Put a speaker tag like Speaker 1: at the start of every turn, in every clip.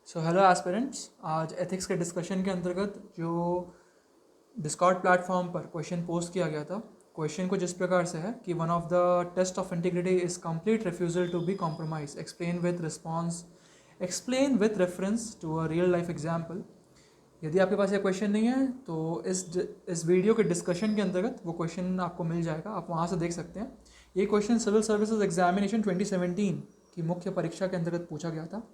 Speaker 1: So hello aspirants, आज ethics के discussion के अंतर्गत जो डिस्कॉर्ड प्लेटफॉर्म पर क्वेश्चन पोस्ट किया गया था, क्वेश्चन कुछ इस प्रकार से है कि one of the test of integrity is complete refusal to be compromise, explain with reference to a real life example. यदि आपके पास ये क्वेश्चन नहीं है तो इस वीडियो के डिस्कशन के अंतर्गत वो क्वेश्चन आपको मिल जाएगा, आप वहाँ से देख सकते हैं। ये क्वेश्चन सिविल सर्विसेज एग्जामिनेशन 2017 की मुख्य परीक्षा के अंतर्गत पूछा गया था।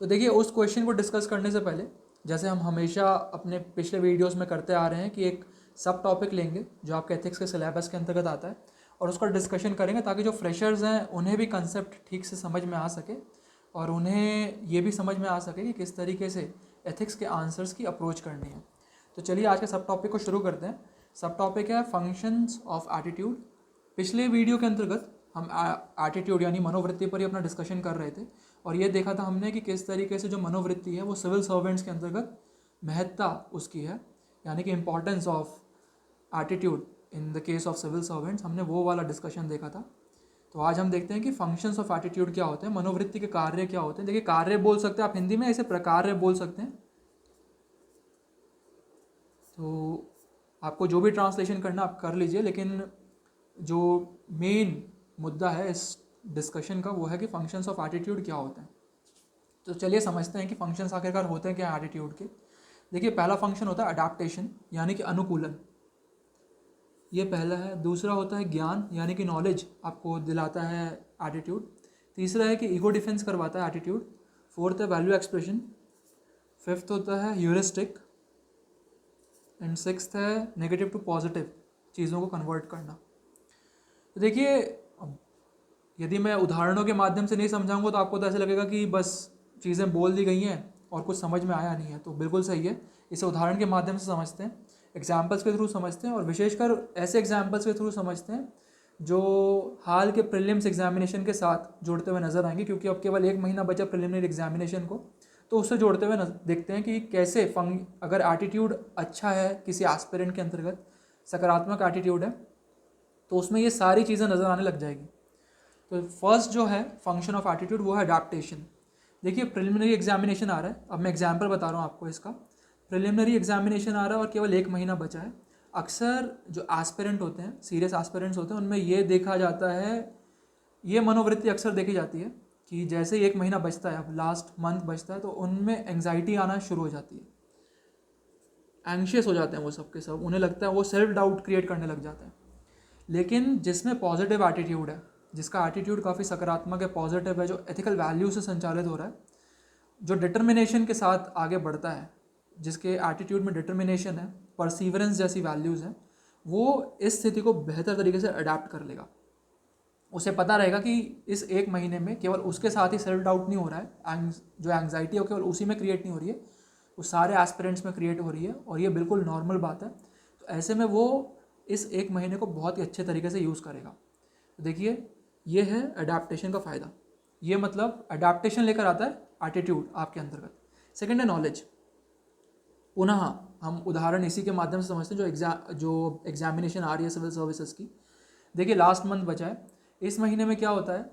Speaker 1: तो देखिए, उस क्वेश्चन को डिस्कस करने से पहले, जैसे हम हमेशा अपने पिछले वीडियोस में करते आ रहे हैं कि एक सब टॉपिक लेंगे जो आपके एथिक्स के सिलेबस के अंतर्गत आता है और उसका डिस्कशन करेंगे, ताकि जो फ्रेशर्स हैं उन्हें भी कंसेप्ट ठीक से समझ में आ सके और उन्हें ये भी समझ में आ सके कि किस तरीके से एथिक्स के आंसर्स की अप्रोच करनी है। तो चलिए आज के सब टॉपिक को शुरू करते हैं। सब टॉपिक है फंक्शंस ऑफ एटीट्यूड। पिछले वीडियो के अंतर्गत हम एटीट्यूड यानी मनोवृत्ति पर ही अपना डिस्कशन कर रहे थे और ये देखा था हमने कि किस तरीके से जो मनोवृत्ति है वो सिविल सर्वेंट्स के अंतर्गत महत्ता उसकी है, यानी कि importance of attitude in the case of civil servants, हमने वो वाला डिस्कशन देखा था। तो आज हम देखते हैं कि फंक्शंस ऑफ एटीट्यूड क्या होते हैं, मनोवृत्ति के कार्य क्या होते हैं। देखिए, कार्य बोल सकते हैं आप हिंदी में, ऐसे प्रकार्य बोल सकते हैं। तो आपको जो भी ट्रांसलेशन करना आप कर लीजिए, लेकिन जो मेन मुद्दा है इस डिस्कशन का वो है कि फंक्शंस ऑफ एटीट्यूड क्या होते हैं। तो चलिए समझते हैं कि फंक्शंस आखिरकार होते हैं क्या एटीट्यूड के। देखिए, पहला फंक्शन होता है अडाप्टेशन यानी कि अनुकूलन, ये पहला है। दूसरा होता है ज्ञान यानी कि नॉलेज आपको दिलाता है एटीट्यूड। तीसरा है कि ईगो डिफेंस करवाता है एटीट्यूड। फोर्थ है वैल्यू एक्सप्रेशन। फिफ्थ होता है ह्यूरिस्टिक एंड सिक्स्थ है नेगेटिव टू पॉजिटिव, चीज़ों को कन्वर्ट करना। तो देखिए, यदि मैं उदाहरणों के माध्यम से नहीं समझाऊंगा तो आपको तो ऐसे लगेगा कि बस चीज़ें बोल दी गई हैं और कुछ समझ में आया नहीं है। तो बिल्कुल सही है, इसे उदाहरण के माध्यम से समझते हैं, एग्जाम्पल्स के थ्रू समझते हैं और विशेषकर ऐसे एग्जाम्पल्स के थ्रू समझते हैं जो हाल के प्रीलिम्स एग्जामिनेशन के साथ जोड़ते हुए नजर आएंगे, क्योंकि अब केवल 1 महीना बचा प्रीलिमिनरी एग्जामिनेशन को। तो उससे जोड़ते हुए देखते हैं कि कैसे अगर एटीट्यूड अच्छा है किसी एस्पिरेंट के अंतर्गत, सकारात्मक एटीट्यूड है, तो उसमें ये सारी चीज़ें नज़र आने लग जाएगी। तो फर्स्ट जो है फंक्शन ऑफ एटीट्यूड वो है अडाप्टेशन। देखिए, प्रिलिमिनरी एग्जामिनेशन आ रहा है, अब मैं एग्जाम्पल बता रहा हूँ आपको इसका। प्रिलिमिनरी एग्जामिनेशन आ रहा है और केवल 1 महीना बचा है। अक्सर जो एस्पिरेंट होते हैं, सीरियस एस्पिरेंट्स होते हैं, उनमें ये देखा जाता है, ये मनोवृत्ति अक्सर देखी जाती है कि जैसे ही 1 महीना बचता है, अब लास्ट मंथ बचता है, तो उनमें एंग्जाइटी आना शुरू हो जाती है, एंग्शियस हो जाते हैं वो सब के सब, उन्हें लगता है वो सेल्फ डाउट क्रिएट करने लग जाते हैं। लेकिन जिसमें पॉजिटिव एटीट्यूड है, जिसका एटीट्यूड काफ़ी सकारात्मक है, पॉजिटिव है, जो एथिकल वैल्यू से संचालित हो रहा है, जो डिटर्मिनेशन के साथ आगे बढ़ता है, जिसके एटीट्यूड में डिटर्मिनेशन है, परसीवरेंस जैसी वैल्यूज़ हैं, वो इस स्थिति को बेहतर तरीके से अडाप्ट कर लेगा। उसे पता रहेगा कि इस 1 महीने में केवल उसके साथ ही सेल्फ डाउट नहीं हो रहा है, जो एंग्जाइटी है केवल उसी में क्रिएट नहीं हो रही है, वो सारे एस्पिरेंट्स में क्रिएट हो रही है और ये बिल्कुल नॉर्मल बात है। तो ऐसे में वो इस 1 महीने को बहुत ही अच्छे तरीके से यूज़ करेगा। तो देखिए, ये है अडाप्टेशन का फ़ायदा। ये मतलब अडाप्टेशन लेकर आता है एटीट्यूड आपके अंतर्गत। सेकेंड है नॉलेज। पुनः हम उदाहरण इसी के माध्यम से समझते हैं जो एग्जामिनेशन आ रही है सिविल सर्विसेज की। देखिए, लास्ट मंथ बचा है, इस महीने में क्या होता है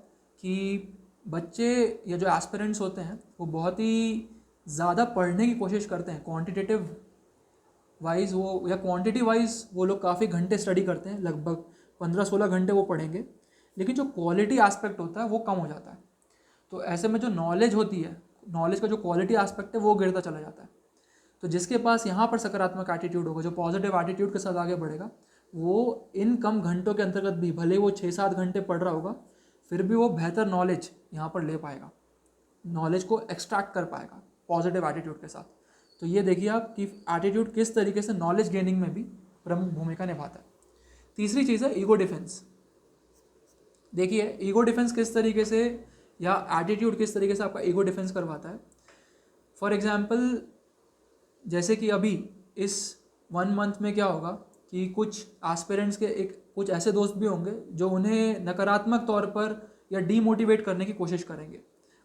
Speaker 1: कि बच्चे या जो एस्पिरेंट्स होते हैं वो बहुत ही ज़्यादा पढ़ने की कोशिश करते हैं, क्वांटिटेटिव वाइज वो या क्वांटिटी वाइज वो लोग काफ़ी घंटे स्टडी करते हैं, लगभग 15-16 घंटे वो पढ़ेंगे, लेकिन जो क्वालिटी एस्पेक्ट होता है वो कम हो जाता है। तो ऐसे में जो नॉलेज होती है, नॉलेज का जो क्वालिटी एस्पेक्ट है वो गिरता चला जाता है। तो जिसके पास यहाँ पर सकारात्मक एटीट्यूड होगा, जो पॉजिटिव एटीट्यूड के साथ आगे बढ़ेगा, वो इन कम घंटों के अंतर्गत भी, भले वो 6-7 घंटे पढ़ रहा होगा, फिर भी वो बेहतर नॉलेज यहाँ पर ले पाएगा, नॉलेज को एक्सट्रैक्ट कर पाएगा पॉजिटिव एटीट्यूड के साथ। तो ये देखिए आप कि एटीट्यूड किस तरीके से नॉलेज गेनिंग में भी प्रमुख भूमिका निभाता है। तीसरी चीज़ है ईगो डिफेंस। देखिए, ईगो डिफेंस किस तरीके से या एटीट्यूड किस तरीके से आपका ईगो डिफेंस करवाता है। फॉर एग्जांपल, जैसे कि अभी इस 1 मंथ में क्या होगा कि कुछ एस्पिरेंट्स के कुछ ऐसे दोस्त भी होंगे जो उन्हें नकारात्मक तौर पर या डीमोटिवेट करने की कोशिश करेंगे।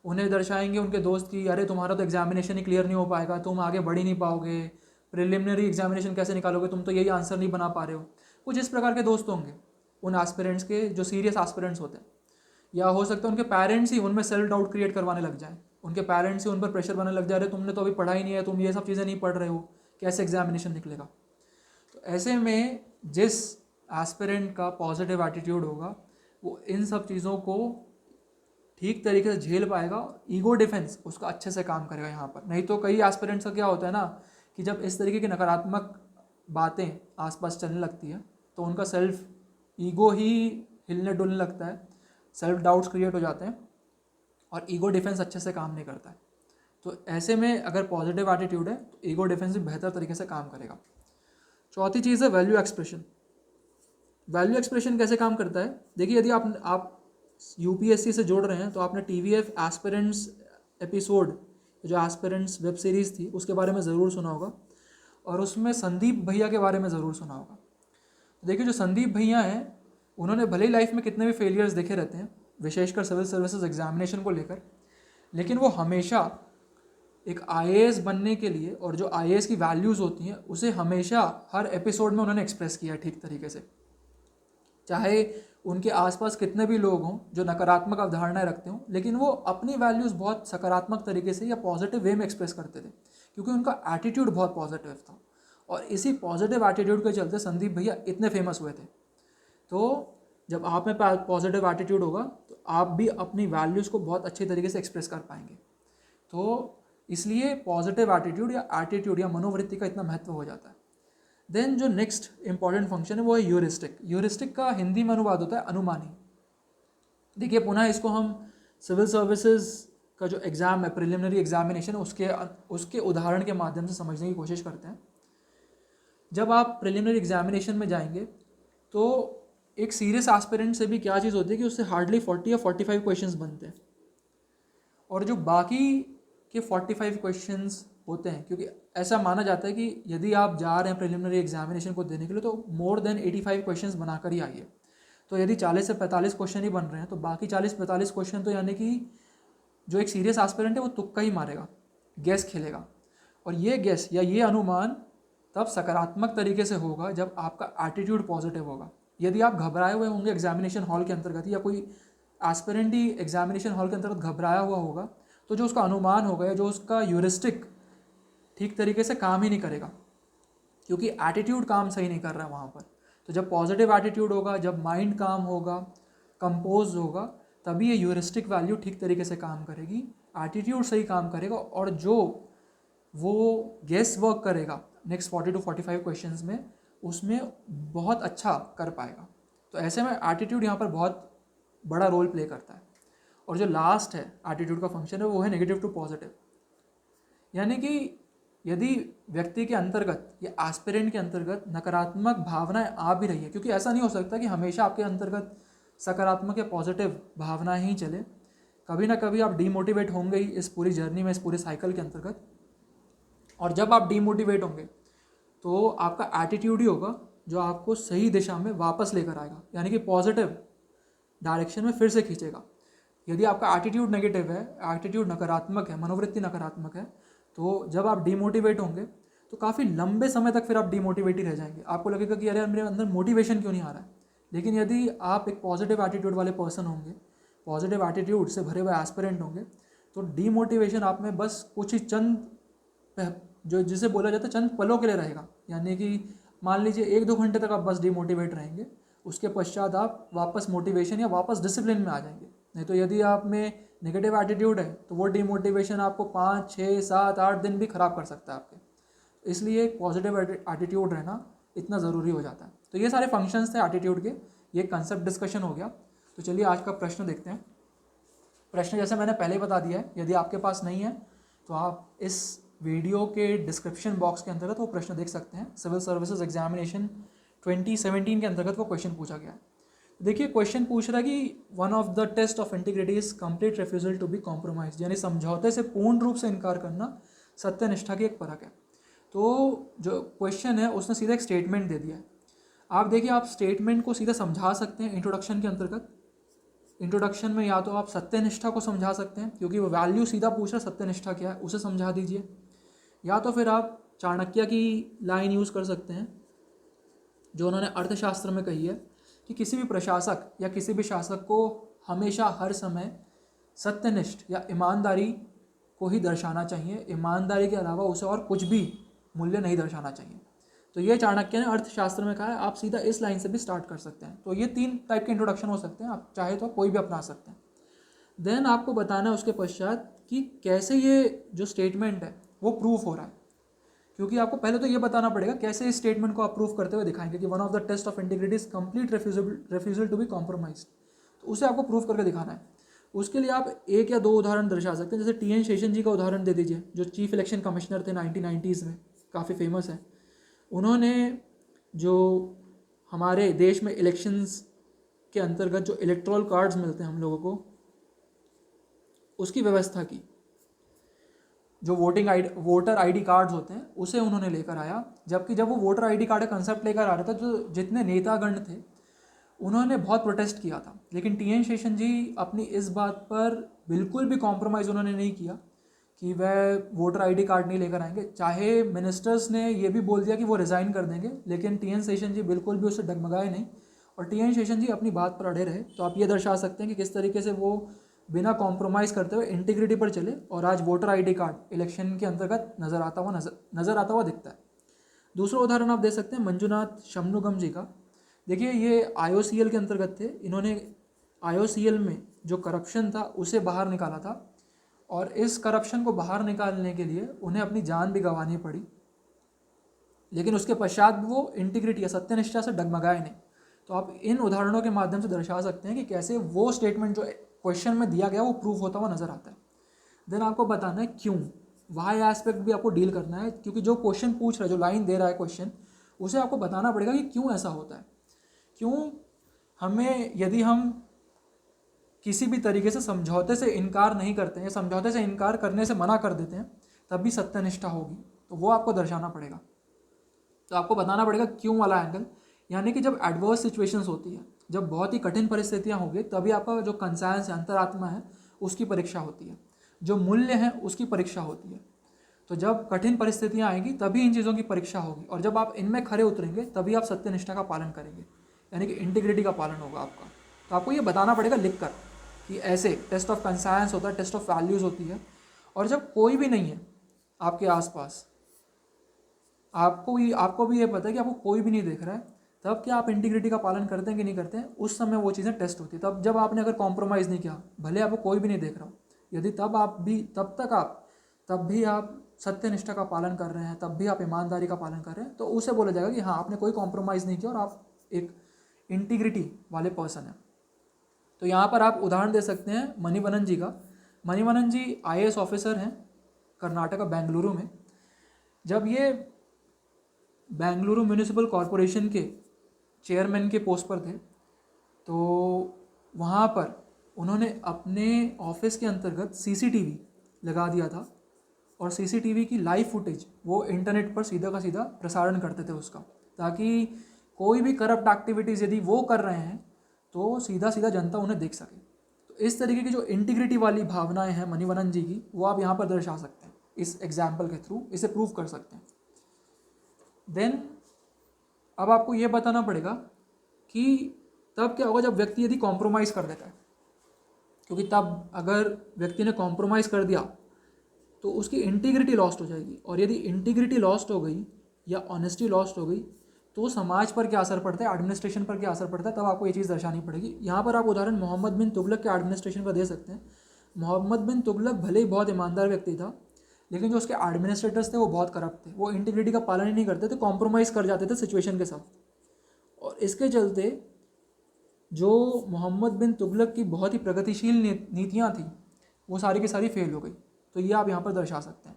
Speaker 1: उन्हें दर्शाएंगे उनके दोस्त की, अरे तुम्हारा तो एग्जामिनेशन ही क्लियर नहीं हो पाएगा, तुम आगे बढ़ ही नहीं पाओगे, प्रिलिमिनरी एग्जामिनेशन कैसे निकालोगे, तुम तो यही आंसर नहीं बना पा रहे हो। कुछ इस प्रकार के दोस्त होंगे उन एस्पिरेंट्स के जो सीरियस एस्पिरेंट्स होते हैं, या हो सकता है उनके पेरेंट्स ही उनमें सेल्फ डाउट क्रिएट करवाने लग जाएं उनके पेरेंट्स ही उन पर प्रेशर बनाने लग जा रहे, तुमने तो अभी पढ़ा ही नहीं है, तुम ये सब चीज़ें नहीं पढ़ रहे हो, कैसे एग्जामिनेशन निकलेगा। तो ऐसे में जिस एस्पिरेंट का पॉजिटिव एटीट्यूड होगा वो इन सब चीज़ों को ठीक तरीके से झेल पाएगा, ईगो डिफेंस उसका अच्छे से काम करेगा यहाँ पर। नहीं तो कई एस्पिरेंट्स का क्या होता है ना कि जब इस तरीके की नकारात्मक बातें आसपास चलने लगती है तो उनका सेल्फ ईगो ही हिलने डुलने लगता है, सेल्फ डाउट्स क्रिएट हो जाते हैं और ईगो डिफेंस अच्छे से काम नहीं करता है। तो ऐसे में अगर पॉजिटिव एटीट्यूड है तो ईगो डिफेंस भी बेहतर तरीके से काम करेगा। चौथी चीज़ है वैल्यू एक्सप्रेशन। वैल्यू एक्सप्रेशन कैसे काम करता है, देखिए यदि आप यूपीएससी से जोड़ रहे हैं तो आपने टीवीएफ एस्पिरेंट्स एपिसोड, जो एस्पिरेंट्स वेब सीरीज़ थी उसके बारे में ज़रूर सुना होगा और उसमें संदीप भैया के बारे में ज़रूर सुना होगा। तो देखिए जो संदीप भैया हैं उन्होंने भले ही लाइफ में कितने भी फेलियर्स देखे रहते हैं, विशेषकर सिविल सर्विसेज एग्जामिनेशन को लेकर, लेकिन वो हमेशा एक आईएएस बनने के लिए और जो आईएएस की वैल्यूज़ होती हैं उसे हमेशा हर एपिसोड में उन्होंने एक्सप्रेस किया ठीक तरीके से। चाहे उनके आसपास कितने भी लोग हों जो नकारात्मक अवधारणाएं रखते हों, लेकिन वो अपनी वैल्यूज़ बहुत सकारात्मक तरीके से या पॉजिटिव वे में एक्सप्रेस करते थे क्योंकि उनका एटीट्यूड बहुत पॉजिटिव था। और इसी पॉजिटिव एटीट्यूड के चलते संदीप भैया इतने फेमस हुए थे। तो जब आप में पॉजिटिव एटीट्यूड होगा तो आप भी अपनी वैल्यूज़ को बहुत अच्छे तरीके से एक्सप्रेस कर पाएंगे। तो इसलिए पॉजिटिव एटीट्यूड या मनोवृत्ति का इतना महत्व हो जाता है। देन जो नेक्स्ट इंपॉर्टेंट फंक्शन है वो है ह्यूरिस्टिक। ह्यूरिस्टिक का हिंदी में अनुवाद होता है अनुमानी। देखिए पुनः इसको हम सिविल सर्विसेज का जो एग्ज़ाम है, प्रिलिमिनरी एग्जामिनेशन, उसके उदाहरण के माध्यम से समझने की कोशिश करते हैं। जब आप प्रिलिमिनरी एग्जामिनेशन में जाएंगे तो एक सीरियस एस्पिरेंट से भी क्या चीज़ होती है कि उससे हार्डली 40 या 45 क्वेश्चंस बनते हैं और जो बाकी के 45 क्वेश्चंस होते हैं, क्योंकि ऐसा माना जाता है कि यदि आप जा रहे हैं प्रिलिमिनरी एग्जामिनेशन को देने के लिए तो मोर देन 85 क्वेश्चंस बनाकर ही आइए। तो यदि 40 से 45 क्वेश्चन ही बन रहे हैं तो बाकी 40-45 क्वेश्चन तो यानी कि जो एक सीरियस एस्पिरेंट है वो तुक्का ही मारेगा, गेस खेलेगा। और ये गेस या ये अनुमान तब सकारात्मक तरीके से होगा जब आपका एटीट्यूड पॉजिटिव होगा। यदि आप घबराए हुए होंगे एग्जामिनेशन हॉल के अंतर्गत या कोई एस्पिरेंट ही एग्जामिनेशन हॉल के अंतर्गत घबराया हुआ होगा तो जो उसका अनुमान होगा या जो उसका ह्यूरिस्टिक ठीक तरीके से काम ही नहीं करेगा क्योंकि एटीट्यूड काम सही नहीं कर रहा है वहाँ पर। तो जब पॉजिटिव एटीट्यूड होगा, जब माइंड काम होगा, कंपोज होगा, तभी ये ह्यूरिस्टिक वैल्यू ठीक तरीके से काम करेगी, एटीट्यूड सही काम करेगा और जो वो गेस वर्क करेगा नेक्स्ट 40 to 45 क्वेश्चंस में उसमें बहुत अच्छा कर पाएगा। तो ऐसे में एटीट्यूड यहाँ पर बहुत बड़ा रोल प्ले करता है। और जो लास्ट है एटीट्यूड का फंक्शन है वो है नेगेटिव टू पॉजिटिव। यानी कि यदि व्यक्ति के अंतर्गत या एस्पिरेंट के अंतर्गत नकारात्मक भावनाएं आ भी रही है, क्योंकि ऐसा नहीं हो सकता कि हमेशा आपके अंतर्गत सकारात्मक या पॉजिटिव भावनाएं ही चले, कभी ना कभी आप डीमोटिवेट होंगे ही इस पूरी जर्नी में, इस पूरे साइकिल के अंतर्गत। और जब आप डीमोटिवेट होंगे तो आपका एटीट्यूड ही होगा जो आपको सही दिशा में वापस लेकर आएगा, यानी कि पॉजिटिव डायरेक्शन में फिर से खींचेगा। यदि आपका एटीट्यूड नेगेटिव है, एटीट्यूड नकारात्मक है, मनोवृत्ति नकारात्मक है, तो जब आप डीमोटिवेट होंगे तो काफ़ी लंबे समय तक फिर आप डीमोटिवेट ही रह जाएंगे। आपको लगेगा कि अरे मेरे अंदर मोटिवेशन क्यों नहीं आ रहा है। लेकिन यदि आप एक पॉजिटिव एटीट्यूड वाले पर्सन होंगे, पॉजिटिव एटीट्यूड से भरे हुए एस्पिरेंट होंगे, तो डीमोटिवेशन आप में बस कुछ ही चंद, जो जिसे बोला जाता है चंद पलों के लिए रहेगा। यानी कि मान लीजिए 1-2 घंटे तक आप बस डीमोटिवेट रहेंगे, उसके पश्चात आप वापस मोटिवेशन या वापस डिसिप्लिन में आ जाएंगे। नहीं तो यदि आप में नेगेटिव एटीट्यूड है तो वो डीमोटिवेशन आपको 5, 6, 7, 8 दिन भी ख़राब कर सकता है आपके। इसलिए पॉजिटिव एटीट्यूड रहना इतना ज़रूरी हो जाता है। तो ये सारे फंक्शंस थे एटीट्यूड के, ये कंसेप्ट डिस्कशन हो गया। तो चलिए आज का प्रश्न देखते हैं। प्रश्न जैसे मैंने पहले ही बता दिया है, यदि आपके पास नहीं है तो आप इस वीडियो के डिस्क्रिप्शन बॉक्स के अंतर्गत वो प्रश्न देख सकते हैं। सिविल सर्विसेज एग्जामिनेशन 2017 के अंतर्गत वो क्वेश्चन पूछा गया है। देखिए क्वेश्चन पूछ रहा है कि one of the test of integrity is complete refusal to be compromise, यानी समझौते से पूर्ण रूप से इनकार करना सत्यनिष्ठा की एक परख है। तो जो क्वेश्चन है उसने सीधा एक स्टेटमेंट दे दिया है। आप देखिए आप स्टेटमेंट को सीधा समझा सकते हैं इंट्रोडक्शन के अंतर्गत। इंट्रोडक्शन में या तो आप सत्यनिष्ठा को समझा सकते हैं क्योंकि वो वैल्यू सीधा पूछ रहा है सत्यनिष्ठा क्या है, उसे समझा दीजिए। या तो फिर आप चाणक्य की लाइन यूज़ कर सकते हैं जो उन्होंने अर्थशास्त्र में कही है कि किसी भी प्रशासक या किसी भी शासक को हमेशा हर समय सत्यनिष्ठ या ईमानदारी को ही दर्शाना चाहिए, ईमानदारी के अलावा उसे और कुछ भी मूल्य नहीं दर्शाना चाहिए। तो ये चाणक्य ने अर्थशास्त्र में कहा है। आप सीधा इस लाइन से भी स्टार्ट कर सकते हैं। तो ये 3 टाइप के इंट्रोडक्शन हो सकते हैं, आप चाहे तो कोई भी अपना सकते हैं। देन आपको बताना है उसके पश्चात कि कैसे ये जो स्टेटमेंट है वो प्रूफ हो रहा है, क्योंकि आपको पहले तो ये बताना पड़ेगा कैसे इस स्टेटमेंट को आप प्रूफ करते हुए दिखाएंगे कि one of the test of integrity is complete refusal to be compromise. तो उसे आपको प्रूफ करके दिखाना है। उसके लिए आप 1 या 2 उदाहरण दर्शा सकते हैं। जैसे टी एन शेषन जी का उदाहरण दे दीजिए, जो चीफ इलेक्शन कमिश्नर थे 1990s में, काफ़ी फेमस है। उन्होंने जो हमारे देश में इलेक्शंस के अंतर्गत जो इलेक्ट्रल कार्ड्स मिलते हैं हम लोगों को, उसकी व्यवस्था की। जो वोटर आईडी कार्ड्स होते हैं उसे उन्होंने लेकर आया। जबकि जब वो वोटर आईडी कार्ड का कंसेप्ट लेकर आ रहा था, तो जितने नेतागण थे उन्होंने बहुत प्रोटेस्ट किया था, लेकिन टी एन शेषन जी अपनी इस बात पर बिल्कुल भी कॉम्प्रोमाइज़ उन्होंने नहीं किया कि वह वोटर आईडी कार्ड नहीं लेकर आएंगे। चाहे मिनिस्टर्स ने ये भी बोल दिया कि वो रिज़ाइन कर देंगे, लेकिन टी एन शेषन जी बिल्कुल भी उससे डगमगाए नहीं और टी एन शेषन जी अपनी बात पर अड़े रहे। तो आप ये दर्शा सकते हैं कि किस तरीके से वो बिना कॉम्प्रोमाइज़ करते हुए इंटीग्रिटी पर चले और आज वोटर आईडी कार्ड इलेक्शन के अंतर्गत नज़र आता हुआ दिखता है। दूसरा उदाहरण आप दे सकते हैं मंजुनाथ शमनुगम जी का। देखिए, ये IOCL के अंतर्गत थे। इन्होंने IOCL में जो करप्शन था उसे बाहर निकाला था और इस करप्शन को बाहर निकालने के लिए उन्हें अपनी जान भी गंवानी पड़ी, लेकिन उसके पश्चात वो इंटीग्रिटी या सत्यनिष्ठा से डगमगाए नहीं। तो आप इन उदाहरणों के माध्यम से दर्शा सकते हैं कि कैसे वो स्टेटमेंट जो क्वेश्चन में दिया गया वो प्रूफ होता हुआ नजर आता है। देन आपको बताना है क्यों, वाई एस्पेक्ट भी आपको डील करना है, क्योंकि जो क्वेश्चन पूछ रहा है, जो लाइन दे रहा है क्वेश्चन, उसे आपको बताना पड़ेगा कि क्यों ऐसा होता है। क्यों हमें, यदि हम किसी भी तरीके से समझौते से इनकार नहीं करते हैं या समझौते से इनकार करने से मना कर देते हैं, तब भी सत्यनिष्ठा होगी। तो वो आपको दर्शाना पड़ेगा। तो आपको बताना पड़ेगा क्यों वाला एंगल, यानी कि जब एडवर्स सिचुएशंस होती है, जब बहुत ही कठिन परिस्थितियां होगी, तभी आपका जो कंसायंस है, अंतरात्मा है, उसकी परीक्षा होती है, जो मूल्य है उसकी परीक्षा होती है। तो जब कठिन परिस्थितियां आएंगी तभी इन चीज़ों की परीक्षा होगी, और जब आप इनमें खरे उतरेंगे तभी आप सत्यनिष्ठा का पालन करेंगे, यानी कि इंटीग्रिटी का पालन होगा आपका। तो आपको ये बताना पड़ेगा लिख कर कि ऐसे टेस्ट ऑफ कंसायंस होता है, टेस्ट ऑफ वैल्यूज़ होती है। और जब कोई भी नहीं है आपके आसपास, आपको भी ये पता है कि आपको कोई भी नहीं देख रहा है, तब क्या आप इंटीग्रिटी का पालन करते हैं कि नहीं करते हैं, उस समय वो चीज़ें टेस्ट होती है। तब जब आपने अगर कॉम्प्रोमाइज़ नहीं किया, भले आपको कोई भी नहीं देख रहा हो, यदि तब भी आप सत्यनिष्ठा का पालन कर रहे हैं, तब भी आप ईमानदारी का पालन कर रहे हैं, तो उसे बोला जाएगा कि हाँ, आपने कोई कॉम्प्रोमाइज़ नहीं किया और आप एक इंटीग्रिटी वाले पर्सन हैं। तो यहाँ पर आप उदाहरण दे सकते हैं मणिवन्नन जी का। मणिवन्नन जी IAS ऑफिसर हैं कर्नाटका, बेंगलुरु में। जब ये बेंगलुरु म्यूनिसिपल कॉरपोरेशन के चेयरमैन के पोस्ट पर थे, तो वहाँ पर उन्होंने अपने ऑफिस के अंतर्गत CCTV लगा दिया था और CCTV की लाइव फुटेज वो इंटरनेट पर सीधा का सीधा प्रसारण करते थे उसका, ताकि कोई भी करप्ट एक्टिविटीज़ यदि वो कर रहे हैं तो सीधा सीधा जनता उन्हें देख सके। तो इस तरीके की जो इंटीग्रिटी वाली भावनाएं हैं मणिवन्नन जी की, वो आप यहाँ पर दर्शा सकते हैं, इस एग्जाम्पल के थ्रू इसे प्रूव कर सकते हैं। देन अब आपको ये बताना पड़ेगा कि तब क्या होगा जब व्यक्ति यदि कॉम्प्रोमाइज़ कर देता है, क्योंकि तब अगर व्यक्ति ने कॉम्प्रोमाइज़ कर दिया तो उसकी इंटीग्रिटी लॉस्ट हो जाएगी, और यदि इंटीग्रिटी लॉस्ट हो गई या ऑनेस्टी लॉस्ट हो गई तो समाज पर क्या असर पड़ता है, एडमिनिस्ट्रेशन पर क्या असर पड़ता है, तब आपको ये चीज़ दर्शानी पड़ेगी। यहाँ पर आप उदाहरण मोहम्मद बिन तुगलक के एडमिनिस्ट्रेशन का दे सकते हैं। मोहम्मद बिन तुगलक भले ही बहुत ईमानदार व्यक्ति था, लेकिन जो उसके एडमिनिस्ट्रेटर्स थे वो बहुत करप्ट थे, वो इंटीग्रिटी का पालन ही नहीं करते थे, कॉम्प्रोमाइज़ कर जाते थे सिचुएशन के साथ। और इसके चलते जो मोहम्मद बिन तुगलक की बहुत ही प्रगतिशील नीतियाँ थी वो सारी की सारी फेल हो गई। तो ये आप यहाँ पर दर्शा सकते हैं।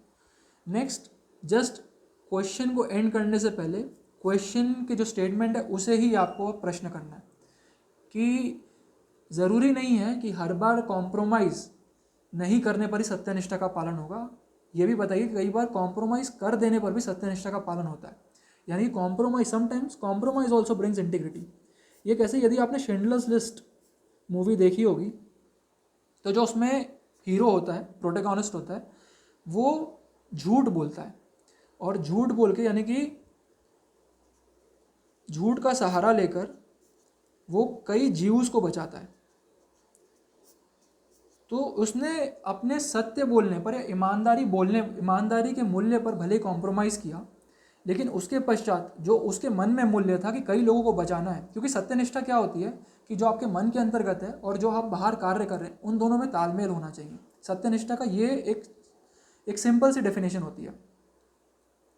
Speaker 1: नेक्स्ट, जस्ट क्वेश्चन को एंड करने से पहले क्वेश्चन के जो स्टेटमेंट है उसे ही आपको प्रश्न करना है कि ज़रूरी नहीं है कि हर बार कॉम्प्रोमाइज़ नहीं करने पर ही सत्यनिष्ठा का पालन होगा। ये भी बताइए कि कई बार कॉम्प्रोमाइज़ कर देने पर भी सत्यनिष्ठा का पालन होता है, यानी compromise, sometimes compromise also brings integrity. ये कैसे, यदि आपने शिंडलर्स लिस्ट मूवी देखी होगी तो जो उसमें हीरो होता है, प्रोटैगनिस्ट होता है, वो झूठ बोलता है, और झूठ बोल के, यानी कि झूठ का सहारा लेकर वो कई जीव्स को बचाता है। तो उसने अपने सत्य बोलने पर या ईमानदारी के मूल्य पर भले कॉम्प्रोमाइज़ किया, लेकिन उसके पश्चात जो उसके मन में मूल्य था कि कई लोगों को बचाना है, क्योंकि सत्यनिष्ठा क्या होती है कि जो आपके मन के अंतर्गत है और जो आप बाहर कार्य कर रहे हैं उन दोनों में तालमेल होना चाहिए। सत्यनिष्ठा का ये एक सिंपल सी डेफिनेशन होती है।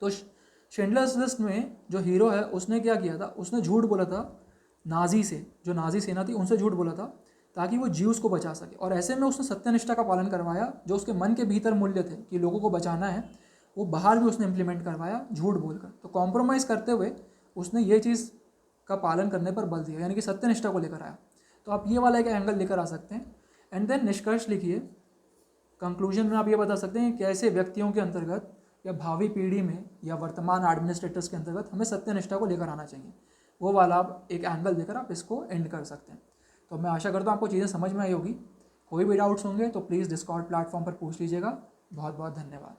Speaker 1: तो शिंडलर्स लिस्ट में जो हीरो है उसने क्या किया था, उसने झूठ बोला था नाजी से, जो नाजी सेना थी उनसे झूठ बोला था ताकि वो जीव्स को बचा सके, और ऐसे में उसने सत्यनिष्ठा का पालन करवाया। जो उसके मन के भीतर मूल्य थे कि लोगों को बचाना है, वो बाहर भी उसने इम्प्लीमेंट करवाया झूठ बोलकर। तो कॉम्प्रोमाइज़ करते हुए उसने ये चीज़ का पालन करने पर बल दिया, यानी कि सत्यनिष्ठा को लेकर आया। तो आप ये वाला एक एंगल लेकर आ सकते हैं। एंड देन निष्कर्ष लिखिए, कंक्लूजन में आप ये बता सकते हैं कि कैसे व्यक्तियों के अंतर्गत या भावी पीढ़ी में या वर्तमान एडमिनिस्ट्रेटर्स के अंतर्गत हमें सत्यनिष्ठा को लेकर आना चाहिए। वो वाला आप एक एंगल देकर आप इसको एंड कर सकते हैं। तो मैं आशा करता हूँ आपको चीज़ें समझ में आई होगी। कोई भी डाउट्स होंगे तो प्लीज़ डिस्कॉर्ड प्लेटफॉर्म पर पूछ लीजिएगा। बहुत बहुत धन्यवाद।